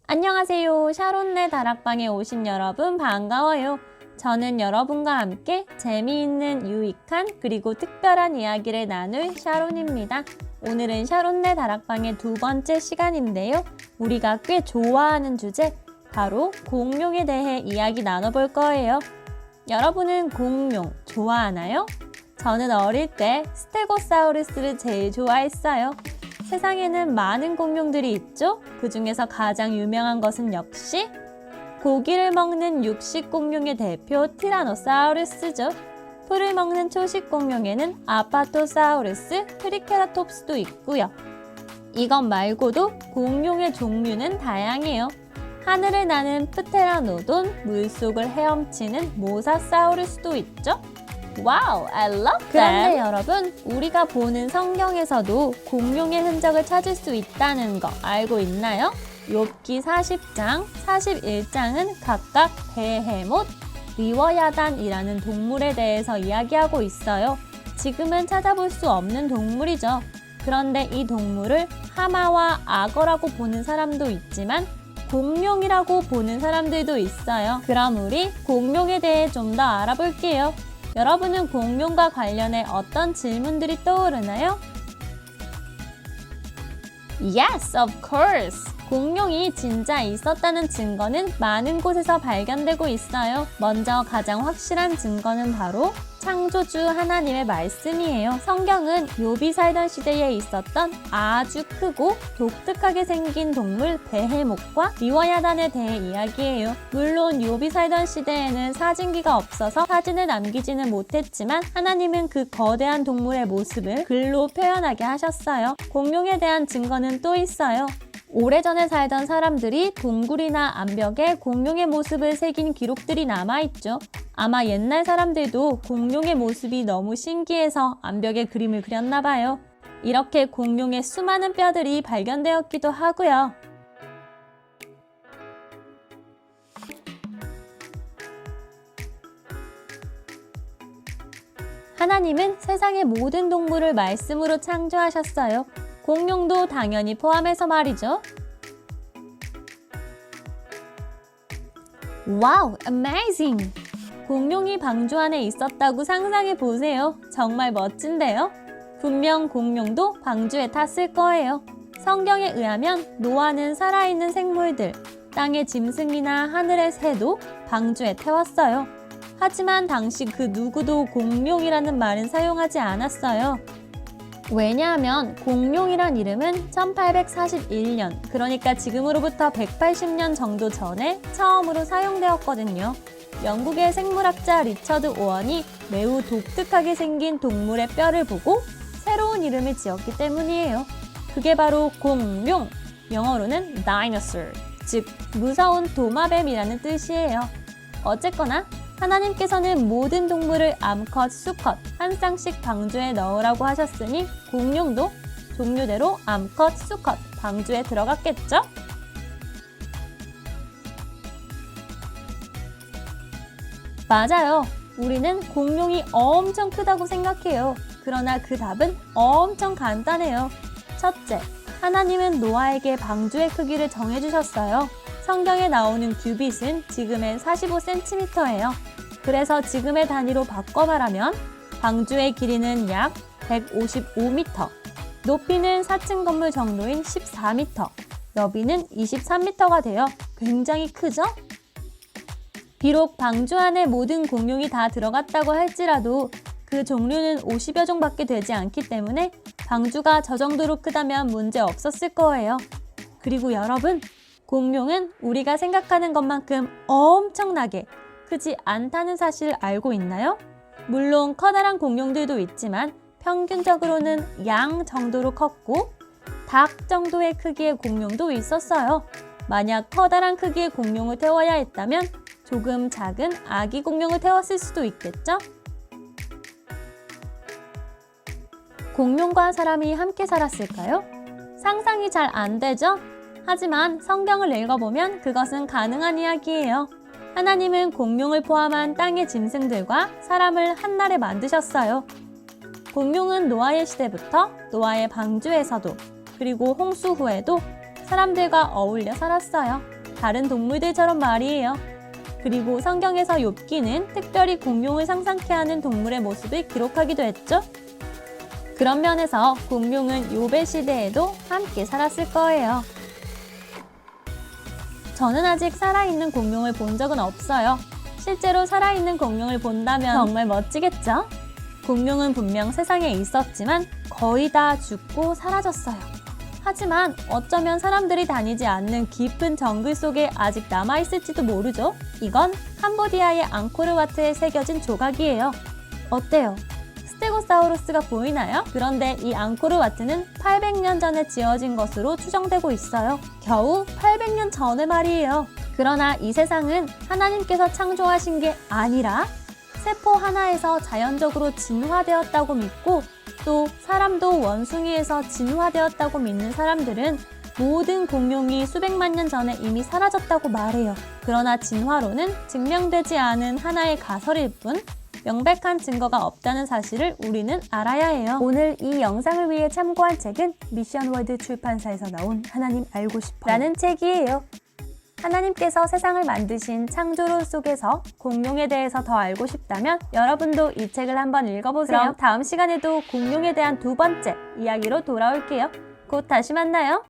안녕하세요. 샤론네 다락방에 오신 여러분 반가워요. 저는 여러분과 함께 재미있는 유익한 그리고 특별한 이야기를 나눌 샤론입니다. 오늘은 샤론네 다락방의 두 번째 시간인데요. 우리가 꽤 좋아하는 주제, 바로 공룡에 대해 이야기 나눠볼 거예요. 여러분은 공룡 좋아하나요? 저는 어릴 때 스테고사우루스를 제일 좋아했어요. 세상에는 많은 공룡들이 있죠? 그 중에서 가장 유명한 것은 역시 고기를 먹는 육식 공룡의 대표 티라노사우루스죠. 풀을 먹는 초식 공룡에는 아파토사우루스, 트리케라톱스도 있고요. 이것 말고도 공룡의 종류는 다양해요. 하늘을 나는 프테라노돈, 물속을 헤엄치는 모사사우루스도 있죠. 와우, I love that! 그런데 여러분, 우리가 보는 성경에서도 공룡의 흔적을 찾을 수 있다는 거 알고 있나요? 욥기 40장, 41장은 각각 베헤못, 리워야단이라는 동물에 대해서 이야기하고 있어요. 지금은 찾아볼 수 없는 동물이죠. 그런데 이 동물을 하마와 악어라고 보는 사람도 있지만 공룡이라고 보는 사람들도 있어요. 그럼 우리 공룡에 대해 좀 더 알아볼게요. 여러분은 공룡과 관련해 어떤 질문들이 떠오르나요? Yes, of course! 공룡이 진짜 있었다는 증거는 많은 곳에서 발견되고 있어요. 먼저 가장 확실한 증거는 바로 창조주 하나님의 말씀이에요. 성경은 욥이 살던 시대에 있었던 아주 크고 독특하게 생긴 동물 베헤못과 리워야단에 대해 이야기해요. 물론 욥이 살던 시대에는 사진기가 없어서 사진을 남기지는 못했지만 하나님은 그 거대한 동물의 모습을 글로 표현하게 하셨어요. 공룡에 대한 증거는 또 있어요. 오래전에 살던 사람들이 동굴이나 암벽에 공룡의 모습을 새긴 기록들이 남아있죠. 아마 옛날 사람들도 공룡의 모습이 너무 신기해서 암벽에 그림을 그렸나 봐요. 이렇게 공룡의 수많은 뼈들이 발견되었기도 하고요. 하나님은 세상의 모든 동물을 말씀으로 창조하셨어요. 공룡도 당연히 포함해서 말이죠. 와우, amazing! 공룡이 방주 안에 있었다고 상상해 보세요. 정말 멋진데요? 분명 공룡도 방주에 탔을 거예요. 성경에 의하면 노아는 살아있는 생물들, 땅의 짐승이나 하늘의 새도 방주에 태웠어요. 하지만 당시 그 누구도 공룡이라는 말은 사용하지 않았어요. 왜냐하면 공룡이란 이름은 1841년, 그러니까 지금으로부터 180년 정도 전에 처음으로 사용되었거든요. 영국의 생물학자 리처드 오원이 매우 독특하게 생긴 동물의 뼈를 보고 새로운 이름을 지었기 때문이에요. 그게 바로 공룡, 영어로는 dinosaur, 즉 무서운 도마뱀이라는 뜻이에요. 어쨌거나 하나님께서는 모든 동물을 암컷, 수컷 한 쌍씩 방주에 넣으라고 하셨으니 공룡도 종류대로 암컷, 수컷 방주에 들어갔겠죠? 맞아요. 우리는 공룡이 엄청 크다고 생각해요. 그러나 그 답은 엄청 간단해요. 첫째, 하나님은 노아에게 방주의 크기를 정해주셨어요. 성경에 나오는 규빗은 지금의 45cm예요. 그래서 지금의 단위로 바꿔 말하면 방주의 길이는 약 155m, 높이는 4층 건물 정도인 14m, 너비는 23m가 되어 굉장히 크죠? 비록 방주 안에 모든 공룡이 다 들어갔다고 할지라도 그 종류는 50여 종밖에 되지 않기 때문에 방주가 저 정도로 크다면 문제 없었을 거예요. 그리고 여러분, 공룡은 우리가 생각하는 것만큼 엄청나게 크지 않다는 사실 알고 있나요? 물론 커다란 공룡들도 있지만 평균적으로는 양 정도로 컸고 닭 정도의 크기의 공룡도 있었어요. 만약 커다란 크기의 공룡을 태워야 했다면 조금 작은 아기 공룡을 태웠을 수도 있겠죠? 공룡과 사람이 함께 살았을까요? 상상이 잘 안 되죠? 하지만 성경을 읽어보면 그것은 가능한 이야기예요. 하나님은 공룡을 포함한 땅의 짐승들과 사람을 한날에 만드셨어요. 공룡은 노아의 시대부터 노아의 방주에서도 그리고 홍수 후에도 사람들과 어울려 살았어요. 다른 동물들처럼 말이에요. 그리고 성경에서 욥기는 특별히 공룡을 상상케 하는 동물의 모습을 기록하기도 했죠. 그런 면에서 공룡은 욥의 시대에도 함께 살았을 거예요. 저는 아직 살아있는 공룡을 본 적은 없어요. 실제로 살아있는 공룡을 본다면 정말 멋지겠죠? 공룡은 분명 세상에 있었지만 거의 다 죽고 사라졌어요. 하지만 어쩌면 사람들이 다니지 않는 깊은 정글 속에 아직 남아있을지도 모르죠? 이건 캄보디아의 앙코르와트에 새겨진 조각이에요. 어때요? 스테고사우루스가 보이나요? 그런데 이 앙코르와트는 800년 전에 지어진 것으로 추정되고 있어요. 겨우 800년 전의 말이에요. 그러나 이 세상은 하나님께서 창조하신 게 아니라 세포 하나에서 자연적으로 진화되었다고 믿고 또 사람도 원숭이에서 진화되었다고 믿는 사람들은 모든 공룡이 수백만 년 전에 이미 사라졌다고 말해요. 그러나 진화로는 증명되지 않은 하나의 가설일 뿐 명백한 증거가 없다는 사실을 우리는 알아야 해요. 오늘 이 영상을 위해 참고한 책은 미션월드 출판사에서 나온 하나님 알고 싶어 라는 책이에요. 하나님께서 세상을 만드신 창조론 속에서 공룡에 대해서 더 알고 싶다면 여러분도 이 책을 한번 읽어보세요. 그럼 다음 시간에도 공룡에 대한 두 번째 이야기로 돌아올게요. 곧 다시 만나요.